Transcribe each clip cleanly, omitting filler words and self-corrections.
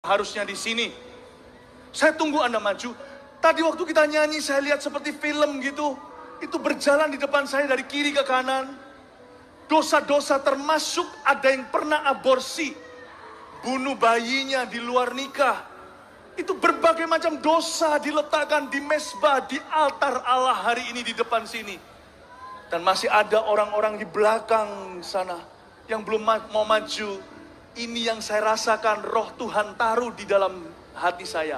Harusnya di sini. Saya tunggu Anda maju. Tadi waktu kita nyanyi, saya lihat seperti film gitu. Itu berjalan di depan saya dari kiri ke kanan. Dosa-dosa termasuk ada yang pernah aborsi, bunuh bayinya di luar nikah. Itu berbagai macam dosa diletakkan di mezbah, di altar Allah hari ini di depan sini. Dan masih ada orang-orang di belakang sana yang belum mau maju. Ini yang saya rasakan roh Tuhan taruh di dalam hati saya.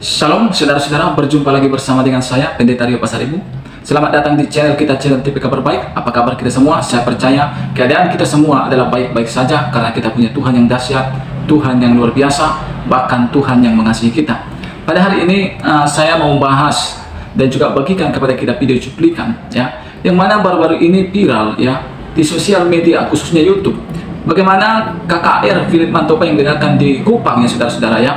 Shalom saudara-saudara, berjumpa lagi bersama dengan saya Pendeta Rio Pasaribu. Selamat datang di channel kita, channel TV Kabar Baik. Apa kabar kita semua? Saya percaya keadaan kita semua adalah baik-baik saja, karena kita punya Tuhan yang dahsyat, Tuhan yang luar biasa, bahkan Tuhan yang mengasihi kita. Pada hari ini saya mau bahas dan juga bagikan kepada kita video cuplikan ya, yang mana baru-baru ini viral ya di sosial media, khususnya YouTube. Bagaimana KKR Philip Mantopa yang diadakan di Kupang ya saudara-saudara ya.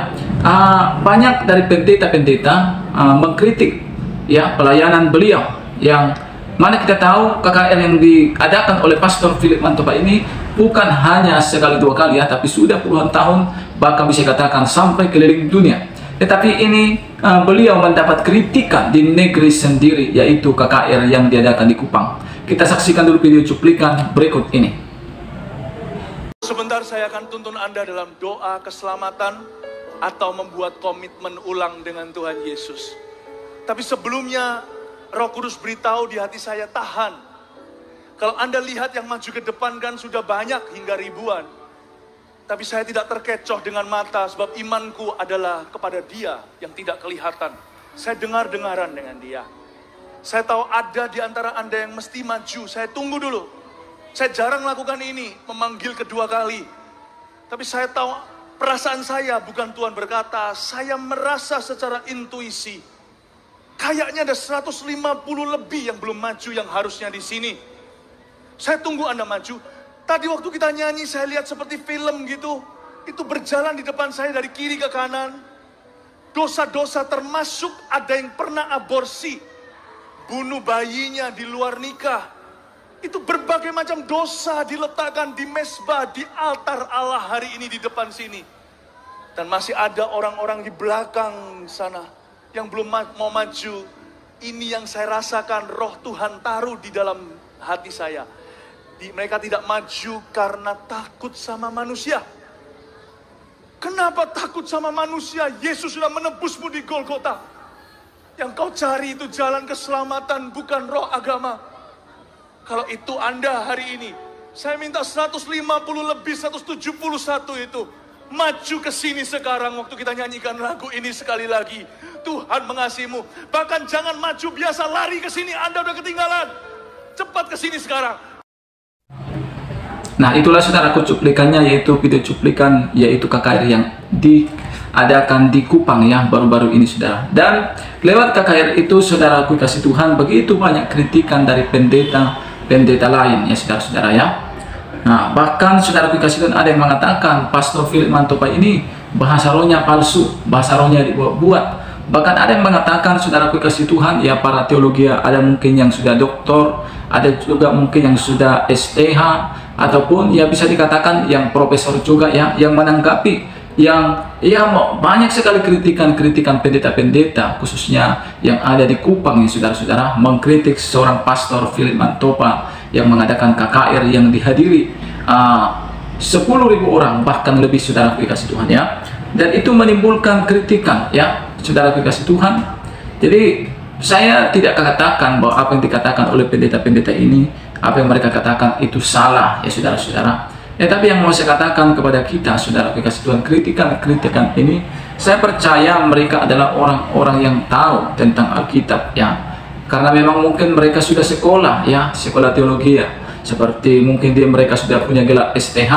Banyak dari pendeta-pendeta mengkritik ya pelayanan beliau, yang mana kita tahu KKR yang diadakan oleh Pastor Philip Mantopa ini bukan hanya sekali dua kali ya, tapi sudah puluhan tahun, bahkan bisa katakan sampai keliling dunia. Tetapi ini beliau mendapat kritikan di negeri sendiri, yaitu KKR yang diadakan di Kupang. Kita saksikan dulu video cuplikan berikut ini. Sebentar saya akan tuntun Anda dalam doa keselamatan atau membuat komitmen ulang dengan Tuhan Yesus. Tapi sebelumnya Roh Kudus beritahu di hati saya, tahan. Kalau Anda lihat yang maju ke depan kan sudah banyak hingga ribuan. Tapi saya tidak terkecoh dengan mata, sebab imanku adalah kepada Dia yang tidak kelihatan. Saya dengar-dengaran dengan Dia. Saya tahu ada di antara Anda yang mesti maju. Saya tunggu dulu. Saya jarang melakukan ini, memanggil kedua kali. Tapi saya tahu perasaan saya, bukan Tuhan berkata, saya merasa secara intuisi. Kayaknya ada 150 lebih yang belum maju yang harusnya di sini. Saya tunggu Anda maju. Tadi waktu kita nyanyi, saya lihat seperti film gitu. Itu berjalan di depan saya dari kiri ke kanan. Dosa-dosa termasuk ada yang pernah aborsi, bunuh bayinya di luar nikah. Itu berbagai macam dosa diletakkan di mezbah, di altar Allah hari ini di depan sini. Dan masih ada orang-orang di belakang sana yang belum mau maju. Ini yang saya rasakan roh Tuhan taruh di dalam hati saya. Mereka tidak maju karena takut sama manusia. Kenapa takut sama manusia? Yesus sudah menebusmu di Golgota. Yang kau cari itu jalan keselamatan, bukan roh agama. Kalau itu Anda hari ini, saya minta 150 lebih, 171 itu. Maju ke sini sekarang waktu kita nyanyikan lagu ini sekali lagi. Tuhan mengasihimu. Bahkan jangan maju biasa, lari ke sini, Anda udah ketinggalan. Cepat ke sini sekarang. Nah, itulah saudaraku cuplikannya, yaitu video cuplikan, yaitu KKR yang diadakan di Kupang ya baru-baru ini saudara. Dan lewat KKR itu saudaraku kasih Tuhan, begitu banyak kritikan dari pendeta lain ya saudara-saudara ya. Nah, bahkan saudaraku kasih Tuhan, ada yang mengatakan Pastor Philip Mantopa ini bahasa rohnya palsu, bahasa rohnya dibuat-buat. Bahkan ada yang mengatakan saudaraku kasih Tuhan ya, para teologi ada mungkin yang sudah doktor, ada juga mungkin yang sudah STH, ataupun ya bisa dikatakan yang profesor juga ya, yang menanggapi yang ya banyak sekali kritikan-kritikan pendeta-pendeta khususnya yang ada di Kupang ya saudara-saudara, mengkritik seorang Pastor Philip Mantopa yang mengadakan KKR yang dihadiri 10.000 orang bahkan lebih saudara kasih Tuhan ya. Dan itu menimbulkan kritikan ya saudara kasih Tuhan. Jadi saya tidak katakan bahwa apa yang dikatakan oleh pendeta-pendeta ini, apa yang mereka katakan itu salah ya saudara-saudara. Tapi yang mau saya katakan kepada kita, saudara kasih Tuhan, kritikan ini, saya percaya mereka adalah orang-orang yang tahu tentang Alkitab ya. Karena memang mungkin mereka sudah sekolah ya, sekolah teologi ya. Seperti mungkin mereka sudah punya gelar STH,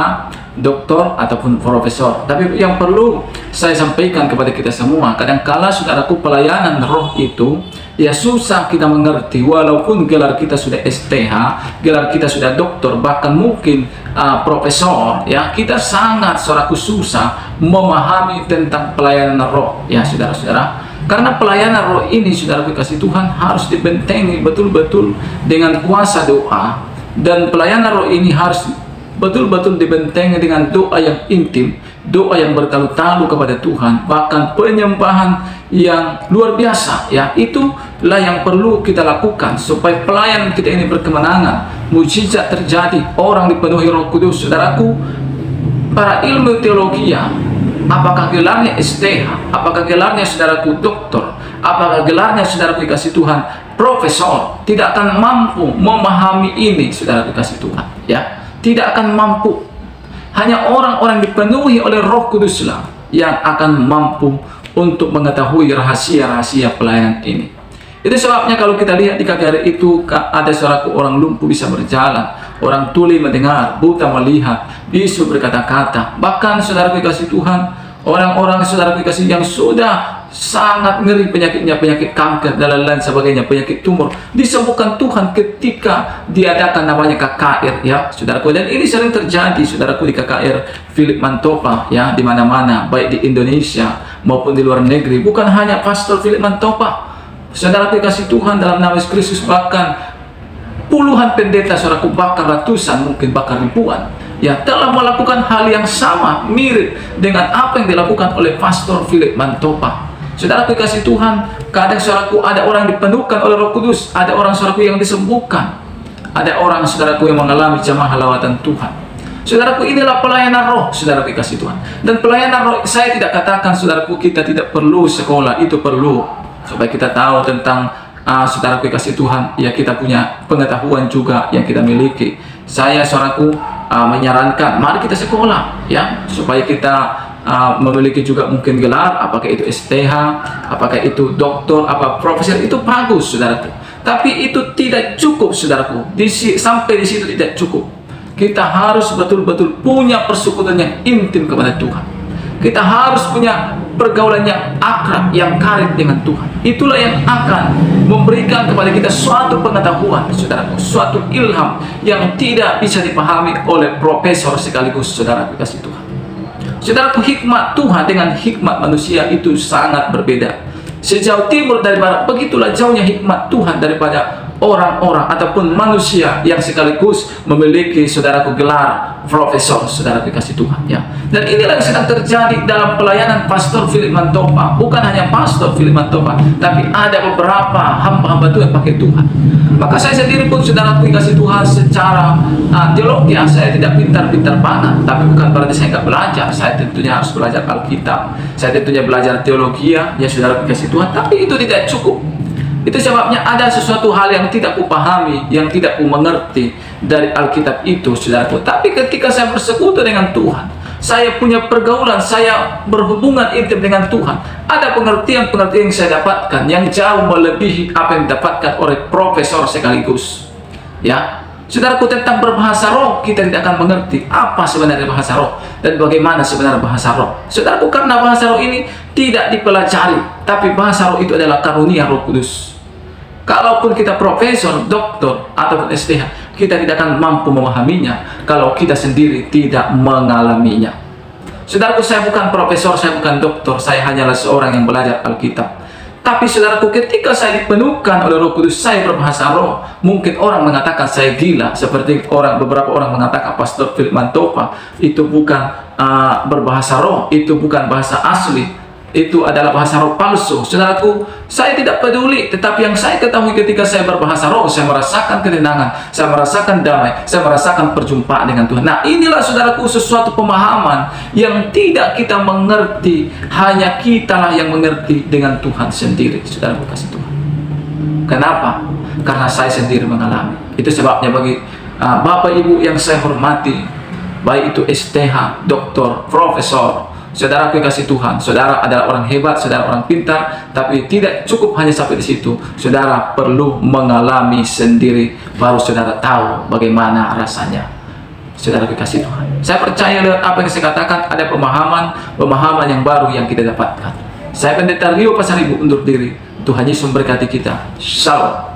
doktor ataupun profesor. Tapi yang perlu saya sampaikan kepada kita semua, kadangkala saudaraku, pelayanan roh itu ya susah kita mengerti. Walaupun gelar kita sudah STH, gelar kita sudah doktor, bahkan mungkin profesor, ya, kita sangat saudaraku susah memahami tentang pelayanan roh, ya saudara-saudara. Karena pelayanan roh ini, saudaraku kasih Tuhan, harus dibentengi betul-betul dengan kuasa doa, dan pelayanan roh ini harus betul-betul dibentengi dengan doa yang intim, doa yang bertalu-talu kepada Tuhan, bahkan penyembahan yang luar biasa, ya. Itulah yang perlu kita lakukan supaya pelayanan kita ini berkemenangan, mujizat terjadi, orang dipenuhi Roh Kudus. Saudaraku, para ilmu teologi, apakah gelarnya STH, apakah gelarnya saudaraku doktor, apakah gelarnya saudaraku kasih Tuhan profesor, tidak akan mampu memahami ini, saudaraku kasih Tuhan, ya. Tidak akan mampu. Hanya orang-orang dipenuhi oleh Roh Kuduslah yang akan mampu untuk mengetahui rahasia-rahasia pelayanan ini. Itu sebabnya kalau kita lihat di KKR itu ada saudaraku orang lumpuh bisa berjalan, orang tuli mendengar, buta melihat, bisu berkata-kata. Bahkan saudaraku kasih Tuhan, orang-orang saudaraku kasih yang sudah sangat ngeri penyakitnya, penyakit kanker dan lain-lain sebagainya, penyakit tumor, disembuhkan Tuhan ketika diadakan namanya KKR, ya saudaraku. Dan ini sering terjadi saudaraku di KKR Philip Mantopa, ya, di mana-mana, baik di Indonesia maupun di luar negeri. Bukan hanya Pastor Philip Mantopa, saudaraku kasih Tuhan, dalam nama Yesus Kristus, bahkan puluhan pendeta saudaraku, bahkan ratusan, mungkin bahkan ribuan, ya, telah melakukan hal yang sama, mirip dengan apa yang dilakukan oleh Pastor Philip Mantopa. Saudaraku kasih Tuhan, kadang saudaraku ada orang dipenuhkan oleh Roh Kudus, ada orang saudaraku yang disembuhkan, ada orang saudaraku yang mengalami jamaah lawatan Tuhan. Saudaraku, inilah pelayanan roh, saudaraku kasih Tuhan. Dan pelayanan roh, saya tidak katakan saudaraku kita tidak perlu sekolah, itu perlu supaya kita tahu tentang saudaraku kasih Tuhan, ya, kita punya pengetahuan juga yang kita miliki. Saya saudaraku menyarankan mari kita sekolah, ya, supaya kita memiliki juga mungkin gelar, apakah itu STH, apakah itu doktor, apa profesor, itu bagus saudaraku. Tapi itu tidak cukup saudaraku. Sampai di situ tidak cukup. Kita harus betul-betul punya persekutuan yang intim kepada Tuhan. Kita harus punya pergaulan yang akrab, yang karib dengan Tuhan. Itulah yang akan memberikan kepada kita suatu pengetahuan, saudaraku, suatu ilham yang tidak bisa dipahami oleh profesor sekaligus, saudaraku kasih Tuhan. Saudaraku, hikmat Tuhan dengan hikmat manusia itu sangat berbeda. Sejauh timur dari barat, begitulah jauhnya hikmat Tuhan daripada orang-orang ataupun manusia yang sekaligus memiliki saudaraku gelar profesor, saudaraku kasih Tuhan, ya. Dan inilah yang sedang terjadi dalam pelayanan Pastor Philip Mantopa. Bukan hanya Pastor Philip Mantopa, tapi ada beberapa hamba-hamba Tuhan yang pakai Tuhan. Maka saya sendiri pun saudaraku kasih Tuhan, secara teologi saya tidak pintar-pintar banget, tapi bukan berarti saya nggak belajar. Saya tentunya harus belajar Alkitab, saya tentunya belajar teologi, ya saudaraku kasih Tuhan, tapi itu tidak cukup. Itu sebabnya ada sesuatu hal yang tidak kupahami, yang tidak ku mengerti dari Alkitab itu, saudaraku. Tapi ketika saya bersekutu dengan Tuhan, saya punya pergaulan, saya berhubungan intim dengan Tuhan, ada pengertian-pengertian yang saya dapatkan yang jauh melebihi apa yang didapatkan oleh profesor sekaligus, ya. Saudaraku, tentang berbahasa roh kita tidak akan mengerti apa sebenarnya bahasa roh dan bagaimana sebenarnya bahasa roh. Saudaraku, karena bahasa roh ini tidak dipelajari, tapi bahasa roh itu adalah karunia Roh Kudus. Kalaupun kita profesor, doktor, ataupun STH, kita tidak akan mampu memahaminya kalau kita sendiri tidak mengalaminya. Saudaraku, saya bukan profesor, saya bukan doktor, saya hanyalah seorang yang belajar Alkitab. Tapi saudaraku, ketika saya dipenuhkan oleh Roh Kudus, saya berbahasa roh. Mungkin orang mengatakan saya gila, seperti beberapa orang mengatakan Pastor Philip Mantopa itu bukan berbahasa roh, itu bukan bahasa asli, itu adalah bahasa roh palsu. Saudaraku, saya tidak peduli, tetapi yang saya ketahui ketika saya berbahasa roh, saya merasakan ketenangan, saya merasakan damai, saya merasakan perjumpaan dengan Tuhan. Nah, inilah saudaraku sesuatu pemahaman yang tidak kita mengerti, hanya kitalah yang mengerti dengan Tuhan sendiri, saudaraku kasih Tuhan. Kenapa? Karena saya sendiri mengalami. Itu sebabnya bagi Bapak Ibu yang saya hormati, baik itu STH, doktor, profesor, saudaraku kasih Tuhan, saudara adalah orang hebat, saudara orang pintar, tapi tidak cukup hanya sampai di situ. Saudara perlu mengalami sendiri, baru saudara tahu bagaimana rasanya. Saudara kasih Tuhan, saya percaya lewat apa yang saya katakan ada pemahaman yang baru yang kita dapatkan. Saya Pendeta Rio Pasaribu undur diri. Tuhan Yesus memberkati kita. Shalom.